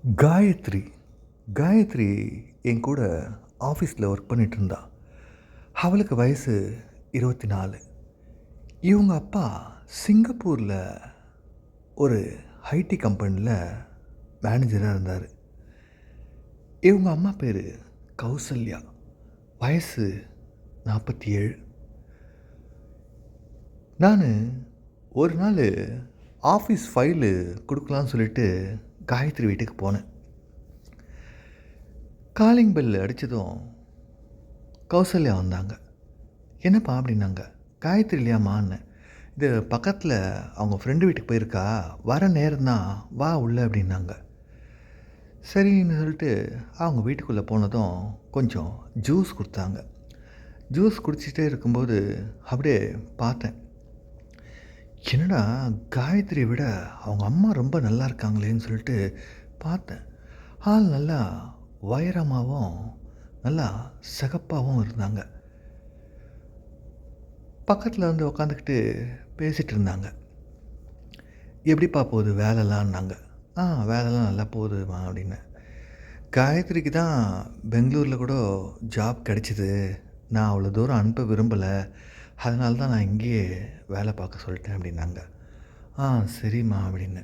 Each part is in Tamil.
காயத்ரி காயத்ரி என் கூட ஆஃபீஸில் ஒர்க் பண்ணிகிட்டு இருந்தா. அவளுக்கு வயசு 24. இவங்க அப்பா சிங்கப்பூரில் ஒரு ஐடி கம்பெனியில் மேனேஜராக இருந்தார். இவங்க அம்மா பேர் கௌசல்யா. வயசு 47. நான் ஒரு நாள் ஆஃபீஸ் ஃபைலு கொடுக்கலான்னு சொல்லிட்டு காயத்ரி வீட்டுக்கு போனேன். காலிங் பெல் அடித்ததும் கௌசல்யா வந்தாங்க. என்னப்பா அப்படின்னாங்க. காயத்ரி இல்லையாம்மான்னேன். இது பக்கத்தில் அவங்க ஃப்ரெண்டு வீட்டுக்கு போயிருக்கா, வர நேரம்தான், வா உள்ள அப்படின்னாங்க. சரின்னு சொல்லிட்டு அவங்க வீட்டுக்குள்ளே போனதும் கொஞ்சம் ஜூஸ் கொடுத்தாங்க. ஜூஸ் குடிச்சிட்டே இருக்கும்போது அப்படியே பார்த்தேன். என்னடா காயத்ரியை விட அவங்க அம்மா ரொம்ப நல்லா இருக்காங்களேன்னு சொல்லிட்டு பார்த்தேன். ஆள் நல்லா உயரமாகவும் நல்லா சிகப்பாகவும் இருந்தாங்க. பக்கத்தில் வந்து உக்காந்துக்கிட்டு பேசிகிட்டு இருந்தாங்க. எப்படிப்பா போகுது வேலைலான்னாங்க. வேலைலாம் நல்லா போகுதுமா அப்படின்னேன். காயத்ரிக்கு தான் பெங்களூரில் கூட ஜாப் கிடச்சிது. நான் அவ்வளோ தூரம் அனுப்ப விரும்பலை, அதனால தான் நான் இங்கேயே வேலை பார்க்க சொல்லிட்டேன் அப்படின்னாங்க. சரிம்மா அப்படின்னு.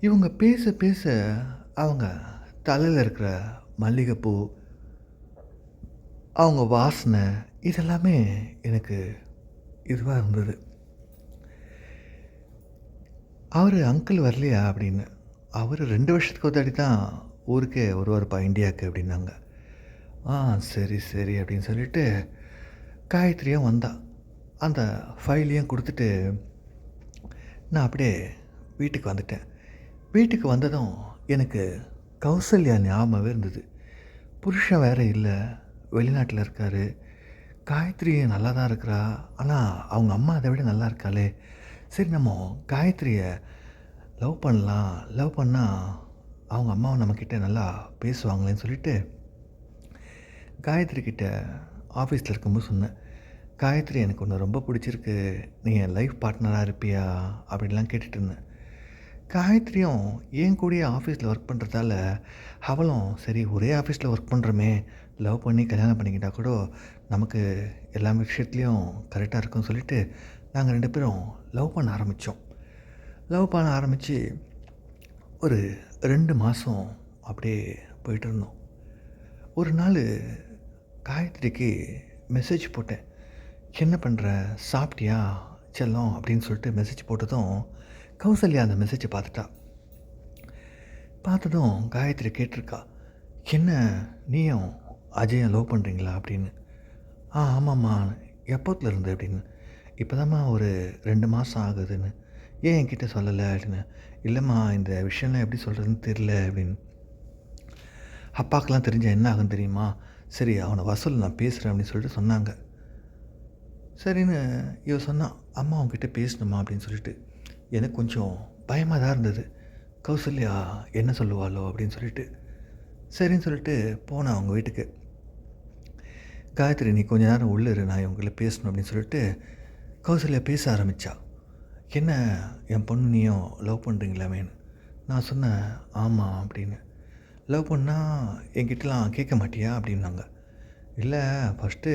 இவங்க பேச பேச அவங்க தலையில் இருக்கிற மல்லிகைப்பூ, அவங்க வாசனை இதெல்லாமே எனக்கு இதுவாக இருந்தது. அவர் அங்கிள் வரலையா அப்படின்னு. அவர் 2 வருஷத்துக்கு ஒரு தாடி தான் ஊருக்கே வருவார்ப்பா இந்தியாவுக்கு அப்படின்னாங்க. சரி சரி அப்படின்னு சொல்லிட்டு காயத்ரியும் வந்தா. அந்த ஃபைலையும் கொடுத்துட்டு நான் அப்படியே வீட்டுக்கு வந்துட்டேன். வீட்டுக்கு வந்ததும் எனக்கு கௌசல்யா ஞாபகமே இருந்தது. புருஷன் வேறு இல்லை, வெளிநாட்டில் இருக்கார். காயத்ரி நல்லா தான் இருக்கிறா, ஆனால் அவங்க அம்மா அதை விட நல்லா இருக்காளே. சரி நம்ம காயத்ரியை லவ் பண்ணலாம், லவ் பண்ணால் அவங்க அம்மாவை நம்மக்கிட்ட நல்லா பேசுவாங்களேன்னு சொல்லிட்டு காயத்ரி கிட்ட ஆஃபீஸில் இருக்கும்போது சொன்னேன். காயத்ரி எனக்கு ஒன்று ரொம்ப பிடிச்சிருக்கு, நீ என் லைஃப் பார்ட்னராக இருப்பியா அப்படின்லாம் கேட்டுட்டு இருந்தேன். காயத்ரியும் என் கூடயே ஆஃபீஸில் ஒர்க் பண்ணுறதால அவளும் சரி ஒரே ஆஃபீஸில் ஒர்க் பண்ணுறோமே, லவ் பண்ணி கல்யாணம் பண்ணிக்கிட்டால் கூட நமக்கு எல்லா விஷயத்துலேயும் கரெக்டாக இருக்கும்னு சொல்லிட்டு நாங்கள் 2 பேரும் லவ் பண்ண ஆரம்பித்தோம். லவ் பண்ண ஆரம்பித்து ஒரு 2 மாதம் அப்படியே போயிட்டுருந்தோம். ஒரு நாள் காயத்ரிக்கு மெசேஜ் போட்டேன். என்ன பண்ணுற, சாப்பிட்டியா செல்லம் அப்படின்னு சொல்லிட்டு மெசேஜ் போட்டதும் கௌசல்யா அந்த மெசேஜை பார்த்துட்டா. பார்த்ததும் காயத்ரி கேட்டிருக்கா, என்ன நீயும் அஜயும் லவ் பண்ணுறீங்களா அப்படின்னு. ஆமாம்மா. எப்போத்துல இருந்து அப்படின்னு. இப்போ தான்மா ஒரு 2 மாதம் ஆகுதுன்னு. ஏன் என்கிட்ட சொல்லலை அப்படின்னு. இல்லைம்மா இந்த விஷயம்லாம் எப்படி சொல்கிறதுன்னு தெரில அப்படின்னு. அப்பாக்கெலாம் தெரிஞ்சால் என்ன ஆகுன்னு தெரியுமா, சரி அவனை வசூல் நான் பேசுகிறேன் அப்படின்னு சொல்லிட்டு சொன்னாங்க. சரின்னு இவ சொன்னான், அம்மா அவங்ககிட்ட பேசணுமா அப்படின்னு சொல்லிட்டு. எனக்கு கொஞ்சம் பயமாக தான் இருந்தது, கௌசல்யா என்ன சொல்லுவாளோ அப்படின்னு சொல்லிட்டு. சரின்னு சொல்லிட்டு போனேன் அவங்க வீட்டுக்கு. காயத்ரி நீ கொஞ்ச நேரம் உள்ளே இரு, நான் இவங்கள பேசணும் அப்படின்னு சொல்லிட்டு கௌசல்யா பேச ஆரம்பித்தா. என்ன என் பொண்ணு நீயும் லவ் பண்ணுறீங்களாமேன்னு. நான் சொன்னேன் ஆமாம் அப்படின்னு. லவ் பண்ணால் என்கிட்டலாம் கேட்க மாட்டியா அப்படின்னாங்க. இல்லை ஃபஸ்ட்டு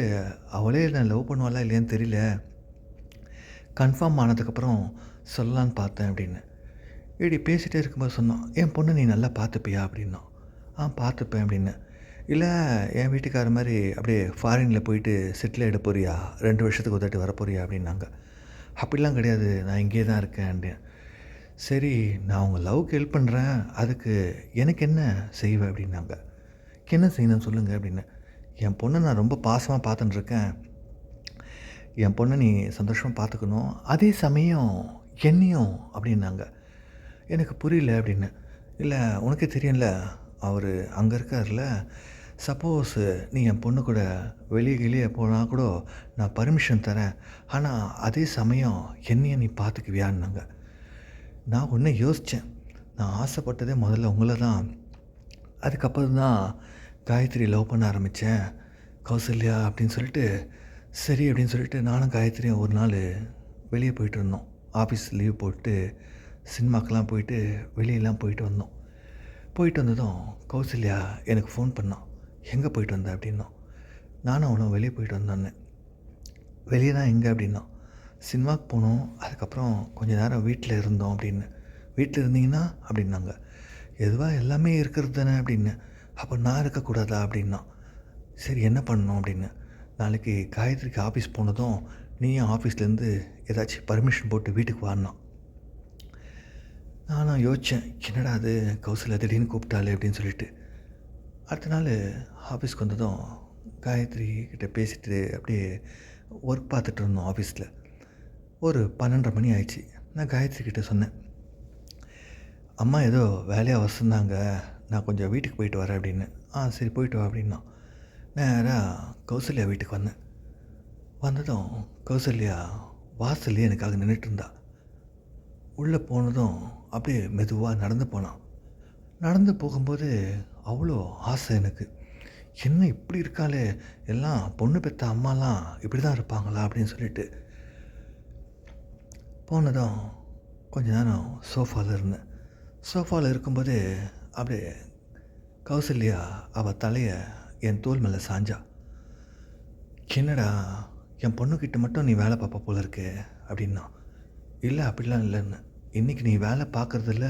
அவளே நான் லவ் பண்ணுவாளா இல்லையான்னு தெரியல, கன்ஃபார்ம் ஆனதுக்கப்புறம் சொல்லலான்னு பார்த்தேன் அப்படின்னு. இப்படி பேசிகிட்டே இருக்கும்போது சொன்னான், என் பொண்ணு நீ நல்லா பார்த்துப்பியா அப்படின்னா. பார்த்துப்பேன் அப்படின்னு. இல்லை என் வீட்டுக்கார மாதிரி அப்படியே ஃபாரினில் போயிட்டு செட்டில் ஆகிட போறியா, 2 வருஷத்துக்கு ஒரு வர போறியா அப்படின்னாங்க. அப்படிலாம் கிடையாது, நான் இங்கே தான் இருக்கேன் அப்படின்னு. சரி நான் உங்கள் லவ்க்கு ஹெல்ப் பண்ணுறேன், அதுக்கு எனக்கு என்ன செய்வேன் அப்படின்னாங்க. என்ன செய்யணும்னு சொல்லுங்கள் அப்படின்னு. என் பொண்ணை நான் ரொம்ப பாசமாக பார்த்துட்டுருக்கேன், என் பொண்ணை நீ சந்தோஷமாக பார்த்துக்கணும், அதே சமயம் என்னையும் அப்படின்னாங்க. எனக்கு புரியல அப்படின்னு. இல்லை உனக்கே தெரியும்ல அவர் அங்கே இருக்கார்ல, சப்போஸ் நீ என் பொண்ணு கூட வெளியே போனால் கூட நான் பர்மிஷன் தரேன், ஆனால் அதே சமயம் என்னையும் நீ பார்த்துக்குவியான்னாங்க. நான் ஒன்று யோசித்தேன், நான் ஆசைப்பட்டதே முதல்ல உங்களை தான், அதுக்கப்புறம் தான் காயத்ரி லவ் பண்ண ஆரம்பித்தேன் கௌசல்யா அப்படின்னு சொல்லிட்டு. சரி அப்படின்னு சொல்லிட்டு நானும் காயத்ரியும் ஒரு நாள் வெளியே போயிட்டு இருந்தோம். ஆஃபீஸ் லீவ் போட்டு சினிமாக்கெலாம் போயிட்டு வெளியெல்லாம் போயிட்டு வந்தோம். போயிட்டு வந்ததும் கௌசல்யா எனக்கு ஃபோன் பண்ணான். எங்கே போயிட்டு வந்த அப்படின்னோம். நானும் அவனும் வெளியே போயிட்டு வந்தோன்னே. வெளியே தான் எங்கே அப்படின்னா, சினிமாவுக்கு போனோம், அதுக்கப்புறம் கொஞ்ச நேரம் வீட்டில் இருந்தோம் அப்படின்னு. வீட்டில் இருந்தீங்கன்னா அப்படின்னாங்க. எதுவாக எல்லாமே இருக்கிறது தானே அப்படின்னு. அப்போ நான் இருக்கக்கூடாதா அப்படின்னா. சரி என்ன பண்ணணும் அப்படின்னு. நாளைக்கு காயத்ரிக்கு ஆஃபீஸ் போனதும் நீயும் ஆஃபீஸ்லேருந்து ஏதாச்சும் பர்மிஷன் போட்டு வீட்டுக்கு வான்னா. நானும் யோசித்தேன், என்னடா அது கௌசல்யா திடீர்னு கூப்பிட்டாலே அப்படின்னு சொல்லிட்டு. அடுத்த நாள் ஆஃபீஸ்க்கு வந்ததும் காயத்ரி கிட்ட பேசிட்டு அப்படியே ஒர்க் பார்த்துட்டு இருந்தோம் ஆஃபீஸில். ஒரு 12:30 மணி ஆயிடுச்சு. நான் காயத்ரி கிட்ட சொன்னேன், அம்மா ஏதோ வேலையாக வச்சுருந்தாங்க, நான் கொஞ்சம் வீட்டுக்கு போயிட்டு வரேன் அப்படின்னு. சரி போயிட்டு வா அப்படின்னா. நேராக கௌசல்யா வீட்டுக்கு வந்தேன். வந்ததும் கௌசல்யா வாசல்லே எனக்காக நின்றுட்டு இருந்தா. உள்ளே போனதும் அப்படியே மெதுவாக நடந்து போனான். நடந்து போகும்போது அவ்வளோ ஆசை எனக்கு. என்ன இப்படி இருக்காளே, எல்லாம் பொண்ணு பெற்ற அம்மாலாம் இப்படி தான் இருப்பாங்களா அப்படின்னு சொல்லிட்டு. போனதும் கொஞ்ச நேரம் சோஃபாவில் இருந்தேன். சோஃபாவில் இருக்கும்போது அப்படியே கௌசல்யா அவள் தலையை என் தோள் மேலே சாஞ்சா. என்னடா என் பொண்ணுக்கிட்ட மட்டும் நீ வேலை பார்ப்ப போல இருக்கு அப்படின்னா. இல்லை அப்படிலாம் இல்லைன்னு. இன்றைக்கி நீ வேலை பார்க்குறதில்ல,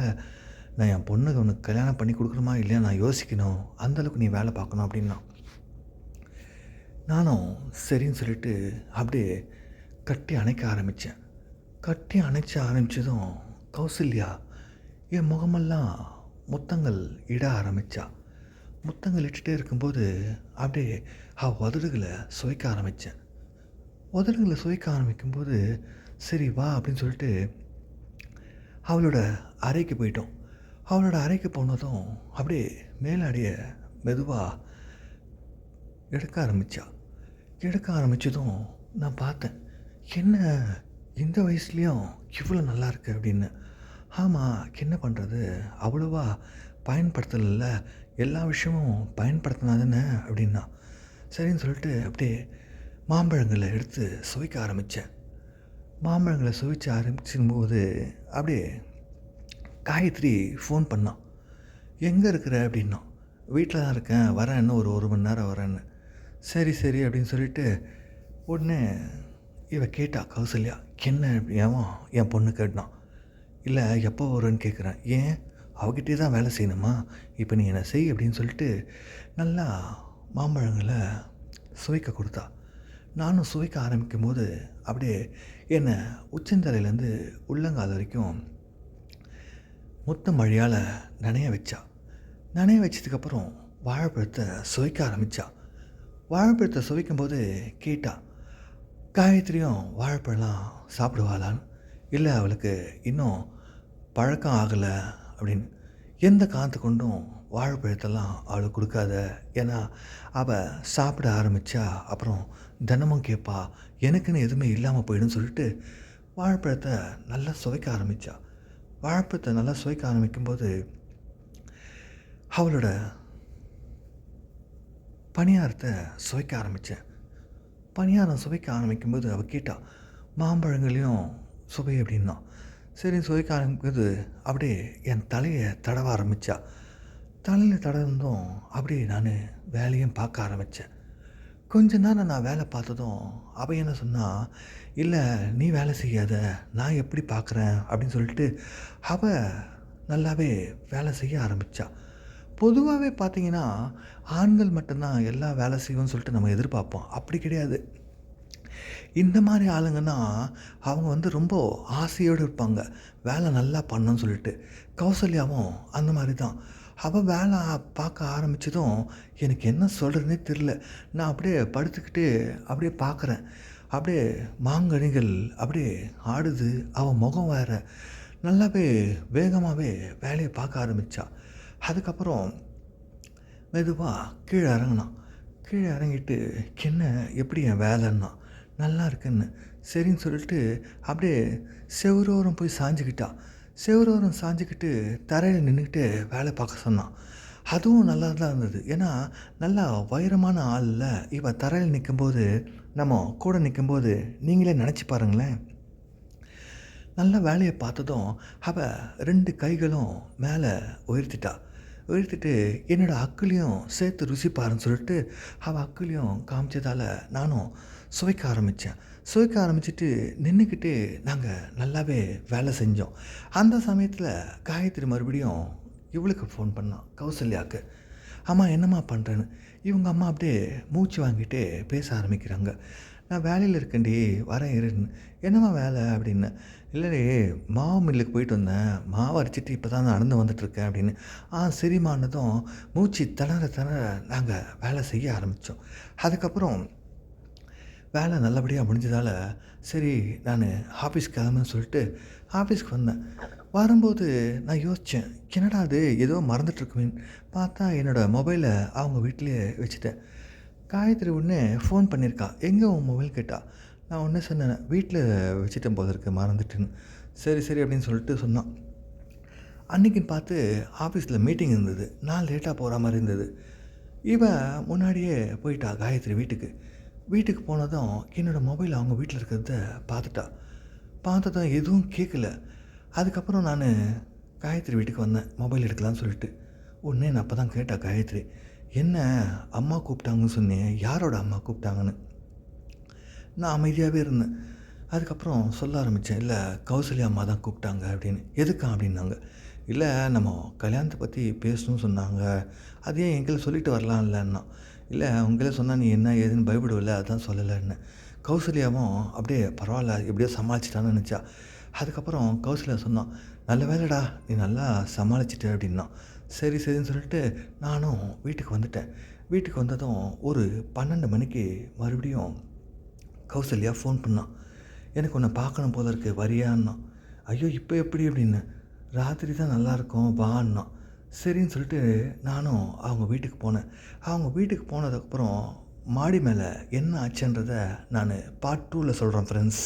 நான் என் பொண்ணுக்கு உனக்கு கல்யாணம் பண்ணி கொடுக்கணுமா இல்லையா நான் யோசிக்கணும், அந்தளவுக்கு நீ வேலை பார்க்கணும் அப்படின்னா. நானும் சரின்னு சொல்லிட்டு அப்படியே கட்டி அணைக்க ஆரம்பித்தேன். கட்டி அணைச்ச ஆரம்பித்ததும் கௌசல்யா என் முகமெல்லாம் முத்தங்கள் இட ஆரம்பித்தா. முத்தங்கள் இட்டுகிட்டே இருக்கும்போது அப்படியே உதடுகளை சுவைக்க ஆரம்பித்தேன். உதடுகளை சுவைக்க ஆரம்பிக்கும்போது சரி வா அப்படின்னு சொல்லிட்டு அவளோட அறைக்கு போயிட்டோம். அவளோட அறைக்கு போனதும் அப்படியே மேலாடைய மெதுவாக எடுக்க ஆரம்பித்தா. எடுக்க ஆரம்பித்ததும் நான் பார்த்தேன், என்ன இந்த வயசுலேயும் இவ்வளோ நல்லா இருக்கு அப்படின்னு. ஆமாம், என்ன பண்ணுறது, அவ்வளோவா பயன்படுத்தலைல்ல, எல்லா விஷயமும் பயன்படுத்தினா தானே அப்படின்னா. சரின்னு சொல்லிட்டு அப்படியே மாம்பழங்களை எடுத்து சுவைக்க ஆரம்பித்தேன். மாம்பழங்களை சுவைச்ச ஆரம்பிச்சும்போது அப்படியே காயத்ரி ஃபோன் பண்ணான். எங்கே இருக்கிற அப்படின்னா. வீட்டில் தான் இருக்கேன், வரேன், இன்னும் ஒரு 1 மணி நேரம் வரேன்னு. சரி சரி அப்படின்னு சொல்லிட்டு உடனே இவ கேட்டா கௌசல்யா, என்ன ஏன் என் பொண்ணு கேட்டான். இல்லை எப்போ வருவேன்னு கேட்குறேன். ஏன் அவகிட்டே தான் வேலை செய்யணுமா, இப்போ நீ என்ன செய் அப்படின்னு சொல்லிட்டு நல்லா மாம்பழங்களை சுவைக்க கொடுத்தா. நானும் சுவைக்க ஆரம்பிக்கும் போது அப்படியே என்னை உச்சந்தலையிலேருந்து உள்ளங்கால் வரைக்கும் முத்த மழையால் நனைய வச்சா. நனைய வச்சதுக்கப்புறம் வாழைப்பழத்தை சுவைக்க ஆரம்பித்தா. வாழைப்பழத்தை சுவைக்கும்போது கேட்டா, காயத்ரியும் வாழைப்பழம்லாம் சாப்பிடுவாளான்னு. இல்லை அவளுக்கு இன்னும் பழக்கம் ஆகலை அப்படின்னு. எந்த காரணத்தை கொண்டும் வாழைப்பழத்தெல்லாம் அவளுக்கு கொடுக்காத, ஏன்னா அவள் சாப்பிட ஆரம்பித்தா அப்புறம் தினமும் கேட்பா, எனக்குன்னு எதுவுமே இல்லாமல் போயிடுன்னு சொல்லிட்டு வாழைப்பழத்தை நல்லா சுவைக்க ஆரம்பித்தா. வாழைப்பழத்தை நல்லா சுவைக்க ஆரம்பிக்கும்போது அவளோட பணியாரத்தை சுவைக்க ஆரம்பித்தேன். பணியாரம் சுவைக்க ஆரம்பிக்கும்போது அவள் கேட்டா, மாம்பழங்களையும் சுவை அப்படின்னா. சரி சுவைக்க ஆரம்பிக்கும்போது அப்படியே என் தலையை தடவ ஆரம்பித்தா. தலையில் தடவுனதும் அப்படியே நான் வேலையும் பார்க்க ஆரம்பித்தேன். கொஞ்ச நேரம் நான் வேலை பார்த்ததும் அவள் என்ன சொன்னா, இல்லை நீ வேலை செய்யாத, நான் எப்படி பார்க்குறேன் அப்படின்னு சொல்லிட்டு அவள் நல்லாவே வேலை செய்ய ஆரம்பித்தா. பொதுவாகவே பார்த்திங்கன்னா ஆண்கள் மட்டும்தான் எல்லா வேலை செய்வோம்னு சொல்லிட்டு நம்ம எதிர்பார்ப்போம். அப்படி கிடையாது. இந்த மாதிரி ஆளுங்கன்னா அவங்க ரொம்ப ஆசையோடு இருப்பாங்க, வேலை நல்லா பண்ணணும்னு சொல்லிட்டு. கௌசல்யாவும் அந்த மாதிரி தான். அவள் வேலை பார்க்க ஆரம்பித்ததும் எனக்கு என்ன சொல்கிறதுனே தெரில. நான் அப்படியே படுத்துக்கிட்டு அப்படியே பார்க்குறேன். அப்படியே மாங்கனிகள் அப்படியே ஆடுது. அவள் முகம் வேறு நல்லாவே வேகமாகவே வேலையை பார்க்க ஆரம்பித்தா. அதுக்கப்புறம் மெதுவாக கீழே இறங்கினான். கீழே இறங்கிட்டு என்ன எப்படி என் வேலைன்னா. நல்லா இருக்குன்னு சரின்னு சொல்லிட்டு அப்படியே செவ்வரோரம் போய் சாஞ்சிக்கிட்டா. செவ்வரோரம் சாஞ்சிக்கிட்டு தரையில் நின்றுக்கிட்டு வேலை பார்க்க சொன்னான். அதுவும் நல்லா தான் இருந்தது. ஏன்னா நல்லா வைரமான ஆளில் இவ தரையில் நிற்கும்போது நம்ம கூட நிற்கும்போது நீங்களே நினச்சி பாருங்களேன். நல்ல வேலையை பார்த்ததும் அவள் 2 கைகளும் மேலே உயர்த்திட்டா. எடுத்துட்டு என்னோடய அக்குலேயும் சேர்த்து ருசி பாருன்னு சொல்லிட்டு அவள் அக்குலேயும் காமிச்சதால் நானும் சுவைக்க ஆரம்பித்தேன். சுவைக்க ஆரம்பிச்சுட்டு நின்றுக்கிட்டு நாங்கள் நல்லாவே வேலை செஞ்சோம். அந்த சமயத்தில் காயத்ரி மறுபடியும் இவளுக்கு ஃபோன் பண்ணான், கௌசல்யாவுக்கு. அம்மா என்னம்மா பண்ணுறேன்னு. இவங்க அம்மா அப்படியே மூச்சு வாங்கிட்டு பேச ஆரம்பிக்கிறாங்க. நான் வேலையில் இருக்கேன்டி, வரேன் இருன்னு. என்னம்மா வேலை அப்படின்னு. இல்லைடே, மாவு மில்லுக்கு போயிட்டு வந்தேன், மாவு அரைச்சிட்டு இப்போ தான் நடந்து வந்துட்டுருக்கேன் அப்படின்னு. சரிம்மானதும் மூச்சு திணற நாங்கள் வேலை செய்ய ஆரம்பித்தோம். அதுக்கப்புறம் வேலை நல்லபடியாக முடிஞ்சதால் சரி நான் ஆஃபீஸ்க்கு கிளம்புன்னு சொல்லிட்டு ஆஃபீஸ்க்கு வந்தேன். வரும்போது நான் யோசித்தேன், என்னடா அது ஏதோ மறந்துட்டுருக்குமேன்னு பார்த்தா என்னோடய மொபைலை அவங்க வீட்டிலேயே வச்சுட்டேன். காயத்ரி உடனே ஃபோன் பண்ணியிருக்கா, எங்கே உன் மொபைல் கேட்டா. நான் உடனே சொன்னேன், வீட்டில் வச்சுட்டேன் போல இருக்கு, மறந்துட்டுன்னு. சரி சரி அப்படின்னு சொல்லிட்டு சொன்னான். அன்றைக்கின்னு பார்த்து ஆஃபீஸில் மீட்டிங் இருந்தது. நான் லேட்டாக போகிற மாதிரி இருந்தது. இவன் முன்னாடியே போயிட்டா காயத்ரி வீட்டுக்கு. வீட்டுக்கு போனதும் என்னோடய மொபைல் அவங்க வீட்டில் இருக்கிறத பார்த்துட்டா. பார்த்ததும் எதுவும் கேட்கல. அதுக்கப்புறம் நான் காயத்ரி வீட்டுக்கு வந்தேன் மொபைல் எடுக்கலான்னு சொல்லிட்டு. உடனே நான் அப்போ தான் கேட்டா காயத்ரி, என்ன அம்மா கூப்பிட்டாங்கன்னு சொன்னேன், யாரோட அம்மா கூப்பிட்டாங்கன்னு. நான் அமைதியாகவே இருந்தேன். அதுக்கப்புறம் சொல்ல ஆரம்பித்தேன், இல்லை கௌசல்யா அம்மா தான் கூப்பிட்டாங்க அப்படின்னு. எதுக்கா அப்படின்னாங்க. இல்லை நம்ம கல்யாணத்தை பற்றி பேசணும்னு சொன்னாங்க, அதையே எங்களை சொல்லிட்டு வரலாம்லன்னா. இல்லை உங்களே சொன்னால் நீ என்ன ஏதுன்னு பயப்படுவில்ல, அதான் சொல்லலைன்னு. கௌசல்யாவும் அப்படியே பரவாயில்ல எப்படியோ சமாளிச்சிட்டான்னு நினச்சா. அதுக்கப்புறம் கௌசல்யா சொன்னான், நல்ல வேலைடா நீ நல்லா சமாளிச்சிட்ட அப்படின்னா. சரி சரின்னு சொல்லிட்டு நானும் வீட்டுக்கு வந்துட்டேன். வீட்டுக்கு வந்ததும் ஒரு 12 மணிக்கு மறுபடியும் கௌசல்யா ஃபோன் பண்ணான். எனக்கு உன்னை பார்க்கணும் போல இருக்கு, வரியான்னா. ஐயோ இப்போ எப்படி அப்படின்னு. ராத்திரி தான் நல்லாயிருக்கும் வான்னா. சரின்னு சொல்லிட்டு நானும் அவங்க வீட்டுக்கு போனேன். அவங்க வீட்டுக்கு போனதுக்கப்புறம் மாடி மேலே என்ன ஆச்சுன்றதை நான் பார்ட் 2ல் சொல்கிறேன் ஃப்ரெண்ட்ஸ்.